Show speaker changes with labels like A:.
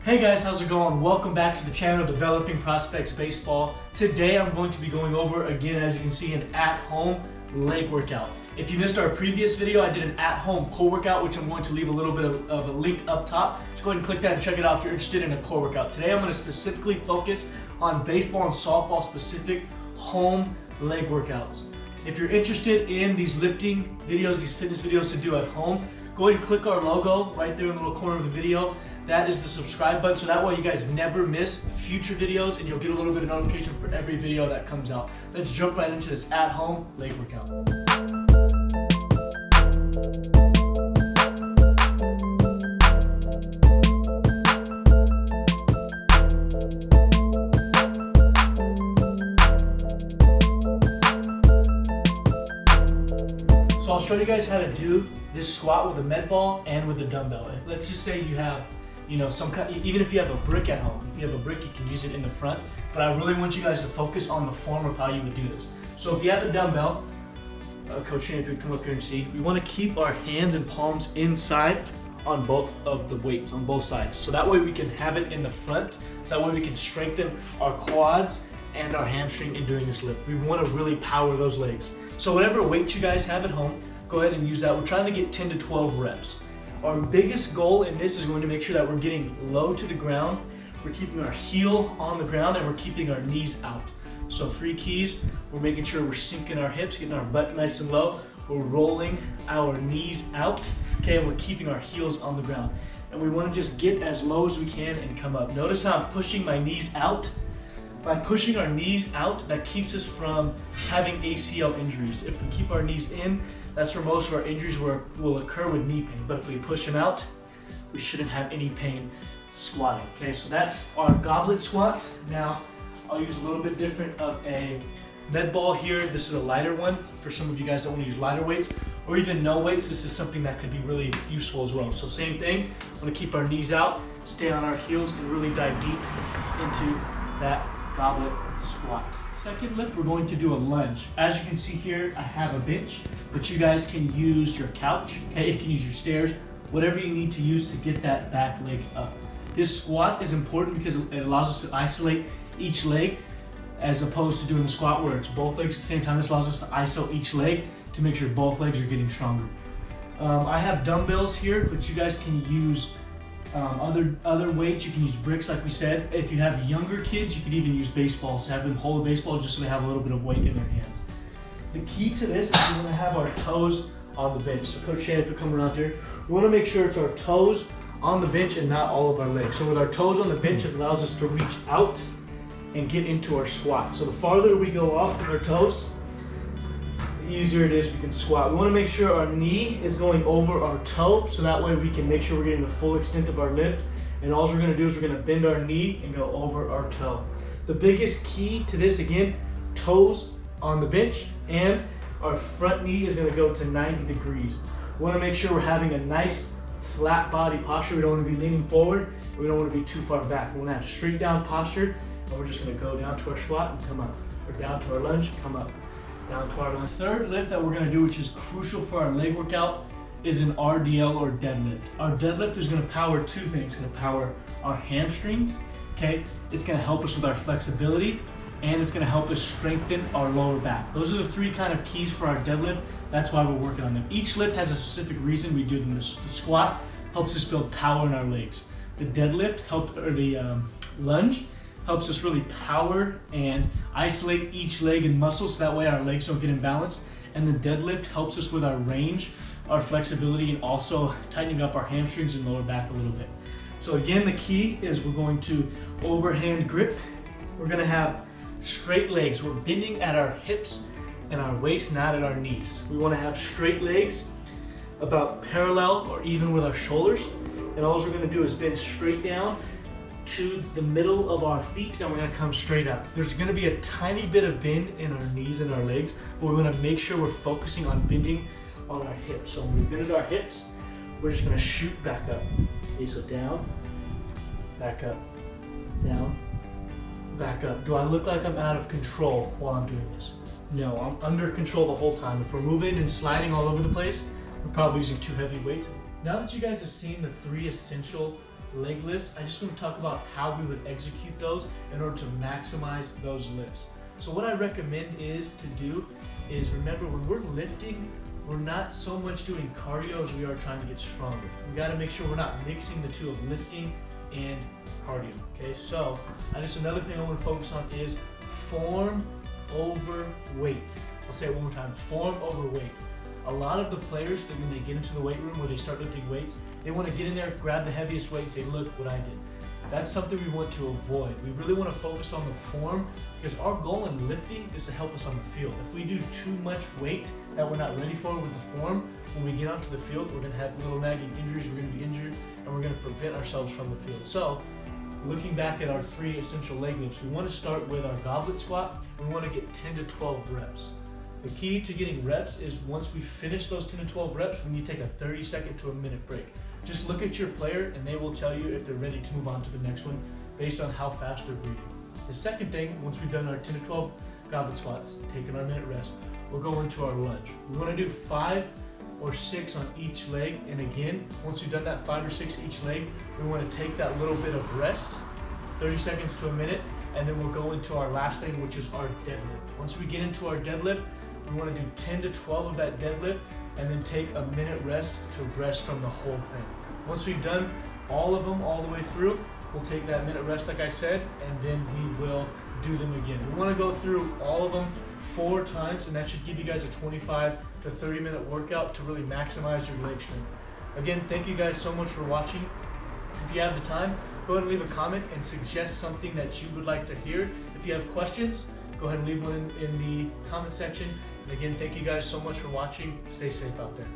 A: Hey guys, how's it going? Welcome back to the channel Developing Prospects Baseball. Today I'm going to be going over, again, as you can see, an at-home leg workout. If you missed our previous video, I did an at-home core workout, which I'm going to leave a little bit of a link up top. Just go ahead and click that and check it out if you're interested in a core workout. Today I'm going to specifically focus on baseball and softball specific home leg workouts. If you're interested in these lifting videos, these fitness videos to do at home, go ahead and click our logo right there in the little corner of the video. That is the subscribe button, so that way you guys never miss future videos and you'll get a little bit of notification for every video that comes out. Let's jump right into this at-home leg workout. So I'll show you guys how to do this squat with a med ball and with a dumbbell. Let's just say you have, some kind, even if you have a brick at home, if you have a brick, you can use it in the front. But I really want you guys to focus on the form of how you would do this. So if you have a dumbbell, Coach Shane, if you come up here and see, we want to keep our hands and palms inside on both of the weights, on both sides. So that way we can have it in the front. So that way we can strengthen our quads and our hamstring in doing this lift. We want to really power those legs. So whatever weight you guys have at home, go ahead and use that. We're trying to get 10 to 12 reps. Our biggest goal in this is going to make sure that we're getting low to the ground, we're keeping our heel on the ground, and we're keeping our knees out. So 3 keys, we're making sure we're sinking our hips, getting our butt nice and low, we're rolling our knees out, okay, and we're keeping our heels on the ground. And we want to just get as low as we can and come up. Notice how I'm pushing my knees out. By pushing our knees out, that keeps us from having ACL injuries. If we keep our knees in, that's where most of our injuries will occur with knee pain. But if we push them out, we shouldn't have any pain squatting. Okay, so that's our goblet squat. Now, I'll use a little bit different of a med ball here. This is a lighter one for some of you guys that want to use lighter weights or even no weights. This is something that could be really useful as well. So same thing, we're gonna keep our knees out, stay on our heels, and really dive deep into that goblet squat. Second lift, we're going to do a lunge. As you can see here, I have a bench, but you guys can use your couch, okay? You can use your stairs, whatever you need to use to get that back leg up. This squat is important because it allows us to isolate each leg as opposed to doing the squat where it's both legs at the same time. This allows us to iso each leg to make sure both legs are getting stronger. I have dumbbells here, but you guys can use other weights. You can use bricks like we said. If you have younger kids, you could even use baseballs. Have them hold a baseball just so they have a little bit of weight in their hands. The key to this is we want to have our toes on the bench. So Coach Shannon, if you come around here, we want to make sure it's our toes on the bench and not all of our legs. So with our toes on the bench, it allows us to reach out and get into our squat. So the farther we go off with our toes, the easier it is we can squat. We want to make sure our knee is going over our toe, so that way we can make sure we're getting the full extent of our lift. And all we're going to do is we're going to bend our knee and go over our toe. The biggest key to this, again, toes on the bench, and our front knee is going to go to 90 degrees. We want to make sure we're having a nice flat body posture. We don't want to be leaning forward. We don't want to be too far back. We want to have straight down posture, and we're just going to go down to our squat and come up, or down to our lunge, come up. Down to our lunge. The third lift that we're going to do, which is crucial for our leg workout, is an RDL or deadlift. Our deadlift is going to power 2 things. It's going to power our hamstrings, okay? It's going to help us with our flexibility, and it's going to help us strengthen our lower back. Those are the 3 kind of keys for our deadlift. That's why we're working on them. Each lift has a specific reason we do them. The squat helps us build power in our legs. The deadlift the lunge helps us really power and isolate each leg and muscle so that way our legs don't get imbalanced. And the deadlift helps us with our range, our flexibility, and also tightening up our hamstrings and lower back a little bit. So again, the key is we're going to overhand grip. We're gonna have straight legs. We're bending at our hips and our waist, not at our knees. We wanna have straight legs about parallel or even with our shoulders. And all we're gonna do is bend straight down to the middle of our feet, and we're going to come straight up. There's going to be a tiny bit of bend in our knees and our legs, but we're going to make sure we're focusing on bending on our hips. So when we bend at our hips, we're just going to shoot back up. Okay, so down, back up, down, back up. Do I look like I'm out of control while I'm doing this? No, I'm under control the whole time. If we're moving and sliding all over the place, we're probably using too heavy weights. Now that you guys have seen the 3 essential leg lifts, I just want to talk about how we would execute those in order to maximize those lifts. So what I recommend is remember when we're lifting, we're not so much doing cardio as we are trying to get stronger. We got to make sure we're not mixing the two of lifting and cardio. Okay, so another thing I want to focus on is form over weight. I'll say it one more time, form over weight. A lot of the players, that when they get into the weight room or they start lifting weights, they want to get in there, grab the heaviest weight and say, look what I did. That's something we want to avoid. We really want to focus on the form, because our goal in lifting is to help us on the field. If we do too much weight that we're not ready for with the form, when we get onto the field, we're going to have little nagging injuries, we're going to be injured, and we're going to prevent ourselves from the field. So, looking back at our 3 essential leg lifts, we want to start with our goblet squat. We want to get 10 to 12 reps. The key to getting reps is once we finish those 10 to 12 reps, we need to take a 30-second to a minute break. Just look at your player and they will tell you if they're ready to move on to the next one based on how fast they're breathing. The second thing, once we've done our 10 to 12 goblet squats, taking our minute rest, we'll go into our lunge. We want to do 5 or 6 on each leg, and again, once we've done that 5 or 6 each leg, we want to take that little bit of rest, 30 seconds to a minute, and then we'll go into our last thing, which is our deadlift. Once we get into our deadlift, we want to do 10 to 12 of that deadlift and then take a minute rest to rest from the whole thing. Once we've done all of them all the way through, we'll take that minute rest like I said, and then we will do them again. We want to go through all of them 4 times, and that should give you guys a 25 to 30 minute workout to really maximize your leg strength. Again, thank you guys so much for watching. If you have the time, go ahead and leave a comment and suggest something that you would like to hear. If you have questions, go ahead and leave one in the comment section. And again, thank you guys so much for watching. Stay safe out there.